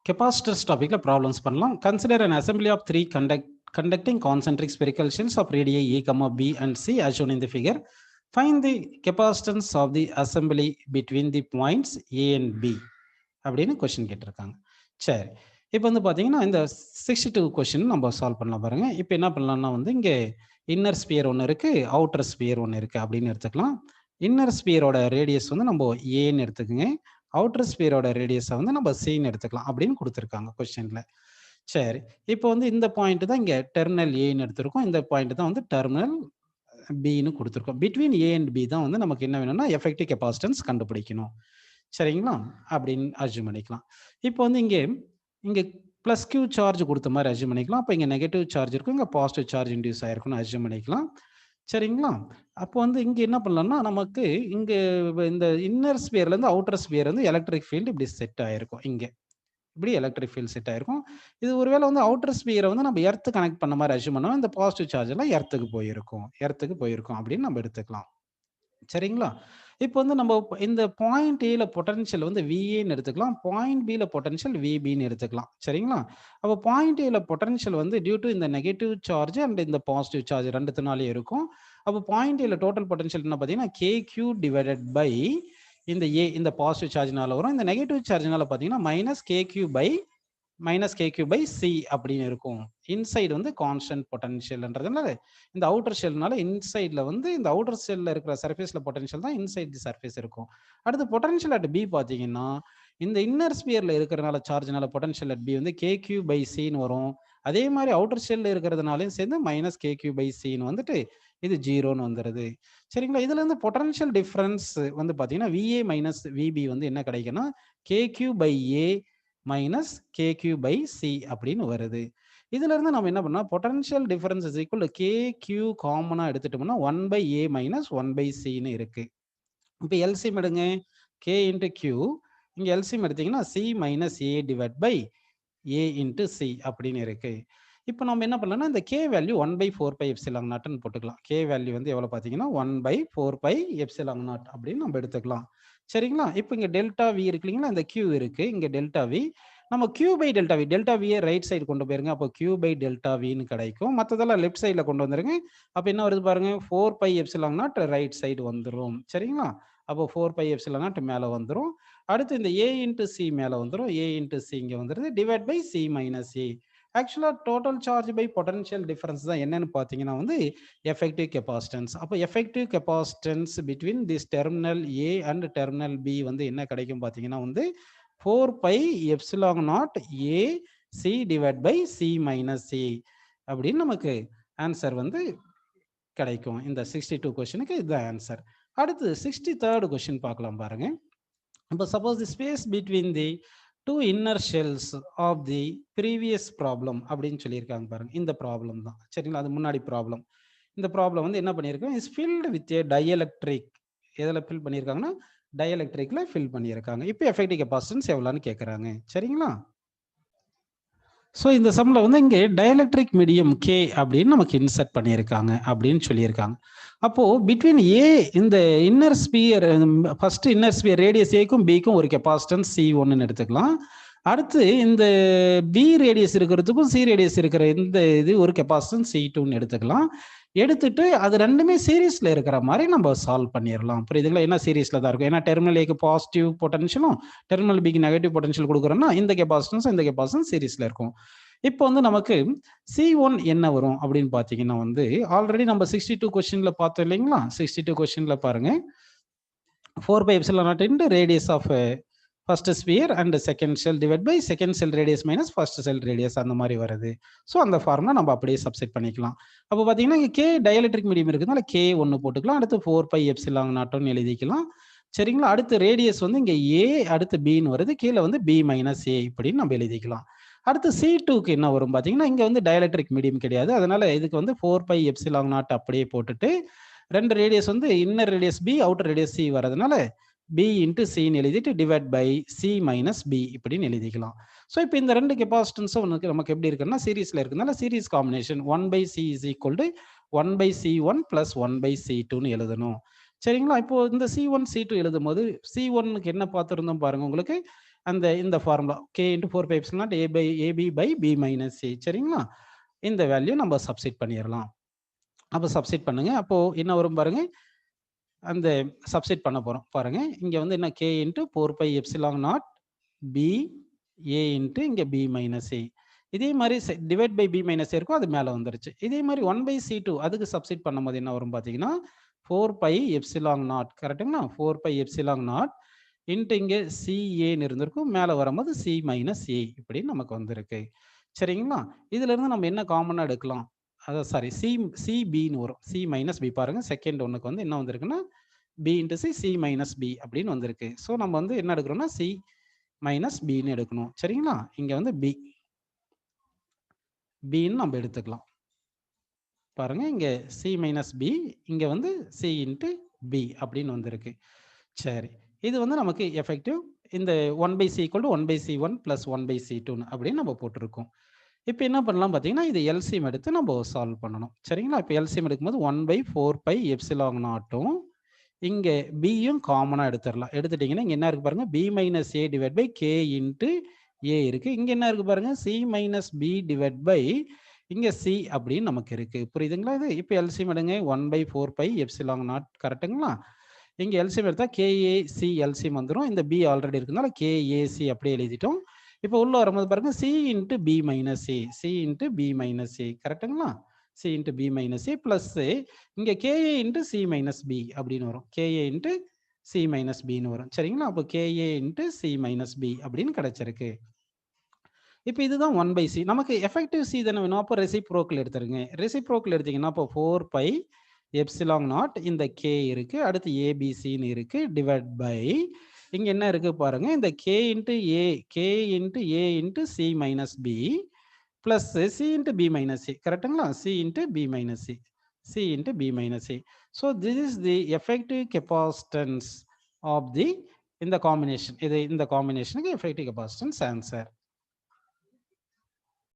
Capacitors டாபிக்ல problems பண்ணலாம். Consider an assembly of three conducting concentric spherical shells of radii a, b and c as shown in the figure. Find the capacitance of the assembly between the points a and b அப்படின்னு question கேட்டிருக்காங்க. சரி, இப்போ வந்து பார்த்தீங்கன்னா இந்த 62 question நம்ம solve பண்ணலாம் பாருங்க. இப்போ என்ன பண்ணலாம்னா வந்து இங்கே இன்னர் ஸ்பியர் ஒன்று இருக்கு, அவுட்டர் ஸ்பியர் ஒன்று இருக்கு அப்படின்னு எடுத்துக்கலாம். இன்னர் ஸ்பியரோட ரேடியஸ் வந்து நம்ம ஏன்னு எடுத்துக்கோங்க, அவுட்டர் ஸ்பியரோட ரேடியஸை வந்து நம்ம சின்னு எடுத்துக்கலாம் அப்படின்னு கொடுத்துருக்காங்க கொஸ்டின்ல. சரி, இப்போ வந்து இந்த பாயிண்ட் தான் இங்கே டெர்மினல் ஏன்னு எடுத்திருக்கோம், இந்த பாயிண்ட் தான் வந்து டெர்மினல் பின்னு கொடுத்துருக்கோம். பிட்வீன் ஏ அண்ட் பி தான் வந்து நமக்கு என்ன வேணும்னா எஃபெக்டிவ் கெபாசிட்டன்ஸ் கண்டுபிடிக்கணும். சரிங்களா, அப்படின்னு அஸ்யூம் பண்ணிக்கலாம். இப்போ வந்து இங்கே ப்ளஸ் கியூ சார்ஜ் கொடுத்த மாதிரி அஸ்யூம் பண்ணிக்கலாம். அப்போ இங்கே நெகட்டிவ் சார்ஜ் இருக்கும், இங்கே பாசிட்டிவ் சார்ஜ் இன்டியூஸ் ஆயிருக்கும்னு அஸ்யூம் பண்ணிக்கலாம். சரிங்களா, அப்போ வந்து இங்கே என்ன பண்ணலாம்னா நமக்கு இங்கே இந்த இன்னர் ஸ்பியர்லேருந்து அவுட்டர் ஸ்பியர் வந்து எலக்ட்ரிக் ஃபீல்டு இப்படி செட் ஆயிருக்கும். இங்கே இப்படி எலக்ட்ரிக் ஃபீல்டு செட் ஆயிருக்கும். இது ஒருவேளை வந்து அவுட்டர் ஸ்பியரை வந்து நம்ம எர்த்து கனெக்ட் பண்ண மாதிரி அஸ்யூம் பண்ணோம், இந்த பாசிட்டிவ் சார்ஜ் எல்லாம் எர்த்துக்கு போயிருக்கும் அப்படின்னு நம்ம எடுத்துக்கலாம். சரிங்களா, இப்போ வந்து நம்ம இந்த பாயிண்ட் ஏல பொட்டன்ஷியல் வந்து விஏன்னு எடுத்துக்கலாம், பாயிண்ட் பில பொட்டன்ஷியல் விபின்னு எடுத்துக்கலாம். சரிங்களா, அப்போ பாயிண்ட் ஏல பொட்டன்ஷியல் வந்து டியூ டு இந்த நெகட்டிவ் சார்ஜ் அண்ட் இந்த பாசிட்டிவ் சார்ஜ் ரெண்டுத்தினாலே இருக்கும். அப்போ பாயிண்ட் ஏல டோட்டல் பொட்டன்ஷியல் என்ன பார்த்தீங்கன்னா KQ டிவைடட் பை இந்த ஏ, இந்த பாசிட்டிவ் சார்ஜ்னால வரும், இந்த நெகட்டிவ் சார்ஜ்னால பார்த்தீங்கன்னா மைனஸ் கேக்யூ பை சி அப்படின்னு இருக்கும். இன்சைடு வந்து கான்ஸ்டன்ட் பொட்டன்ஷியல்ன்றதுனால இந்த அவுட்டர் ஷெல்னால இன்சைடில் வந்து இந்த அவுட்டர் ஷெல்லில் இருக்கிற சர்ஃபேஸில் பொட்டன்ஷியல் தான் இன்சைட் தி சர்ஃபேஸ் இருக்கும். அடுத்து பொட்டன்ஷியல் அட் பி பார்த்தீங்கன்னா இந்த இன்னர் ஸ்பியரில் இருக்கிறனால சார்ஜ்னால பொட்டன்ஷியல் அட் பி வந்து KQ பை சின்னு வரும். அதே மாதிரி அவுட்டர் ஷெல்லில் இருக்கிறதுனாலையும் சேர்ந்து மைனஸ் KQ பை சின்னு வந்துட்டு இது ஜீரோன்னு வந்துடுது. சரிங்களா, இதுல இருந்து பொட்டன்ஷியல் டிஃபரன்ஸ் வந்து பார்த்தீங்கன்னா VA மைனஸ் VB வந்து என்ன கிடைக்குன்னா KQ by A minus KQ by C அப்படின்னு வருது. இதுல இருந்து நம்ம என்ன பண்ணா potential difference is equal to KQ காமனா எடுத்துட்டோம்னா 1 பை A மைனஸ் 1 பை Cன்னு இருக்கு. இப்போ எல்சிஎம் எடுங்க, K இன்ட்டு Q, இங்க எல்சிஎம் எடுத்தீங்கன்னா C minus A divide by A into C அப்படின்னு இருக்கு. இப்போ நம்ம என்ன பண்ணலாம்னா இந்த K value 1 by 4 by epsilon நாட்னு போட்டுக்கலாம். K வேல்யூ வந்து எவ்வளவு பார்த்தீங்கன்னா 1 பை 4 பை எப்சிலான் நாட் அப்படின்னு நம்ம எடுத்துக்கலாம். சரிங்களா, இப்போ இங்க டெல்டா வி இருக்கு இல்லைங்களா, இந்த Q இருக்கு, இங்க டெல்டா வி, நம்ம Q பை டெல்டா வியை ரைட் சைடு கொண்டு போயிருங்க, அப்போ Q பை டெல்டா வின்னு கிடைக்கும். மற்றதெல்லாம் லெஃப்ட் சைடில் கொண்டு வந்துருங்க. அப்போ என்ன வருது பாருங்க, 4 by epsilon naught right side வந்துடும். சரிங்களா, அப்போ 4 பை எப்சிலான் நாட் மேலே வந்துடும். அடுத்து இந்த A இன்ட்டு சி மேலே வந்துடும், A இன்ட்டு சி இங்கே வந்துடுது, divide by C minus A. ஆக்சுவலாக total charge by potential difference தான் என்னன்னு பார்த்தீங்கன்னா வந்து எஃபெக்டிவ் கெபாசிட்டன்ஸ். அப்போ effective capacitance between this terminal A and terminal B வந்து என்ன கிடைக்கும் பார்த்தீங்கன்னா வந்து 4 by epsilon naught A C divide by C minus C அப்படின்னு நமக்கு ஆன்சர் வந்து கிடைக்கும். இந்த 62 கொஸ்டினுக்கு இதுதான் ஆன்சர். அடுத்து 63rd கொஸ்டின் பார்க்கலாம் பாருங்க. இப்போ suppose the space between the two inner shells of the previous problem அப்படின்னு சொல்லியிருக்காங்க பாருங்க. இந்த ப்ராப்ளம் தான். சரிங்களா, அது முன்னாடி ப்ராப்ளம். இந்த ப்ராப்ளம் வந்து என்ன பண்ணியிருக்கோம், is filled with A dielectric. எதில் ஃபில் பண்ணியிருக்காங்கன்னா டயலெக்ட்ரிக்ல ஃபில் பண்ணியிருக்காங்க. இப்போ எஃபெக்டிவ் கெபாசிட்டன்ஸ் எவ்வளோன்னு கேட்குறாங்க. சரிங்களா, ஸோ இந்த சம்மில் வந்து இங்கே டயலெக்ட்ரிக் மீடியம் K அப்படின்னு நமக்கு இன்சர்ட் பண்ணியிருக்காங்க அப்படின்னு சொல்லியிருக்காங்க. அப்போது பிட்வீன் ஏ இந்த inner sphere, first inner sphere radius ஏக்கும் பிக்கும் ஒரு கெபாசிட்டன்ஸ் C1ன்னு எடுத்துக்கலாம். அடுத்து இந்த பி ரேடியஸ் இருக்கிறதுக்கும் சி ரேடியஸ் இருக்கிற இந்த இது ஒரு கெபாசிட்டன்ஸ் C2ன்னு எடுத்துக்கலாம். எடுத்துட்டு அது ரெண்டுமே சீரீஸ்ல இருக்கிற மாதிரி நம்ம சால்வ் பண்ணிடலாம். புரியுதுங்களா, என்ன சீரீஸ்ல தான் இருக்கும். ஏன்னா டெர்மினல் ஏக்கு பாசிட்டிவ் பொட்டன்ஷியலும் டெர்மினல் பிக்கு நெகட்டிவ் பொட்டன்ஷியல் கொடுக்குறோம்னா இந்த கெபாசிட்டன்ஸ் சீரீஸ்ல இருக்கும். இப்போ வந்து நமக்கு C1 என்ன வரும் அப்படின்னு பார்த்தீங்கன்னா வந்து ஆல்ரெடி நம்ம 62 கொஸ்டின்ல பார்த்தோம் இல்லைங்களா. 62 கொஸ்டின்ல பாருங்க, 4 by epsilon naught into radius of first sphere and second shell divide by second shell radius minus first shell radius அந்த மாதிரி வருது. ஸோ அந்த ஃபார்முலா நம்ம அப்படியே சப்ஸ்டிட் பண்ணிக்கலாம். அப்போ பார்த்தீங்கன்னா இங்கே K டயலெக்ட்ரிக் மீடியம் இருக்குதுனால K ஒன்று போட்டுக்கலாம். அடுத்து 4 பை எப்சிலான் நாட்னு எழுதிக்கலாம். சரிங்களா, அடுத்து ரேடியஸ் வந்து இங்கே A, அடுத்து பின்னு வருது, கீழே வந்து B மைனஸ் ஏ இப்படின்னு நம்ம எழுதிக்கலாம். அடுத்து C2க்கு என்ன வரும் பார்த்தீங்கன்னா இங்கே வந்து டயலெக்ட்ரிக் மீடியம் கிடையாது, அதனால இதுக்கு வந்து 4 பை எப்சிலான் நாட் அப்படியே போட்டுட்டு ரெண்டு ரேடியஸ் வந்து inner radius B outer radius C வரதுனால B இன்ட்டு சின்னு எழுதிட்டு divide by C minus B இப்படின்னு எழுதிக்கலாம். ஸோ இப்போ இந்த ரெண்டு கெபாசிட்டன்ஸும் நமக்கு எப்படி இருக்குன்னா சீரீஸ்ல இருக்குனால series combination 1 by C is equal to 1 by C1 plus 1 by C2ன்னு எழுதணும். சரிங்களா, இப்போ இந்த C1 C2 எழுதும் போது C1க்கு என்ன பார்த்துருந்தோம் பாருங்க, உங்களுக்கு அந்த இந்த formula k into 4 by epsilon naught AB by B minus A. சரிங்களா? இந்த வேல்யூ நம்ம சப்ஸ்டிட் பண்ணிடலாம். அப்போ சப்ஸ்டிட் பண்ணுங்க. அப்போ என்ன வரும் பாருங்க, அந்த சப்ஸ்டிட் பண்ண போறோம் பாருங்க. இங்க வந்து என்ன k into 4 by epsilon naught B A into இங்க பி மைனஸ் ஏ. இதே மாதிரி டிவைட் பை பி மைனஸ் இருக்கும், அது மேலே வந்துருச்சு. இதே மாதிரி 1/C2 அதுக்கு சப்ஸ்டிட் பண்ணும்போது என்ன வரும் பார்த்தீங்கன்னா 4 பை எப்சிலான் நாட் கரெக்டுங்களா? 4 பை எப்சிலான் நாட் இன்ட்டு இங்கே சிஏன்னு இருந்திருக்கும், மேலே வரும்போது சி மைனஸ் ஏ இப்படின்னு நமக்கு வந்திருக்கு. சரிங்களா? இதுல இருந்து நம்ம என்ன காமனாக எடுக்கலாம்? அதான் சாரி சிபின்னு வரும். சி மைனஸ் பி பாருங்க, செகண்ட் ஒன்றுக்கு வந்து என்ன வந்திருக்குன்னா B into C minus B அப்படின்னு வந்திருக்கு. ஸோ நம்ம வந்து என்ன எடுக்கிறோம்னா சி மைனஸ் பின்னு எடுக்கணும். சரிங்களா? இங்க வந்து பின்னு நம்ம எடுத்துக்கலாம். பாருங்க, இங்க சி மைனஸ் பி, இங்க வந்து சி இன்ட்டு பி அப்படின்னு வந்திருக்கு. சரி, இது வந்து நமக்கு எஃபெக்டிவ் இந்த 1/c equal to 1/c1 plus 1/c2 அப்படின்னு நம்ம போட்டிருக்கோம். இப்போ என்ன பண்ணலாம் பார்த்தீங்கன்னா, இது எல்சிஎம் எடுத்து நம்ம சால்வ் பண்ணணும். சரிங்களா? இப்போ எல்சிஎம் எடுக்கும்போது 1/4 பை எப்சிலான் நாட்டும் இங்கே பியும் காமனாக எடுத்துடலாம். எடுத்துட்டீங்கன்னா இங்கே என்ன இருக்கு பாருங்க, B minus A divide by K into A இருக்கு. இங்கே என்ன இருக்கு பாருங்க, C minus B divide by இங்கே சி அப்படின்னு நமக்கு இருக்கு. புரியுதுங்களா? இது இப்போ எல்சிஎம் எடுங்க, 1/4 பை எப்சிலான் நாட் கரெக்டுங்களா? இங்கே எல்சிஎம் எடுத்தால் கேஏசி எல்சிஎம் வந்துடும். இந்த பி ஆல்ரெடி இருக்குனால கேஏசி அப்படியே எழுதிட்டோம். இப்போ உள்ள வரும்போது பாருங்க, C into B minus A, C into B minus A கரெக்டுங்களா? C into B minus A plus இங்கே K A into C minus B அப்படின்னு வரும். கேஏ இன்ட்டு சி மைனஸ் பின்னு வரும். சரிங்களா? அப்போ K A into C minus B அப்படின்னு கிடைச்சிருக்கு. இப்போ இதுதான் 1/c. நமக்கு எஃபெக்டிவ் சி தானே வேணும். அப்போ ரெசிப்ரோக்கல் எடுத்துருங்க. ரெசிப்ரோக்கல் எடுத்தீங்கன்னா அப்போ 4 பை எப்சிலான் நாட் இந்த கே இருக்கு, அடுத்து ஏபிசின்னு இருக்கு, டிவைட் பை இங்க என்ன இருக்கு பாருங்க, இந்த K into A into C minus B plus C into B minus C கரெக்டுங்களா? C into B minus C, C into B minus C. So this is the effective capacitance of the இந்த combination. இது இந்த காம்பினேஷனுக்கு effective capacitance answer.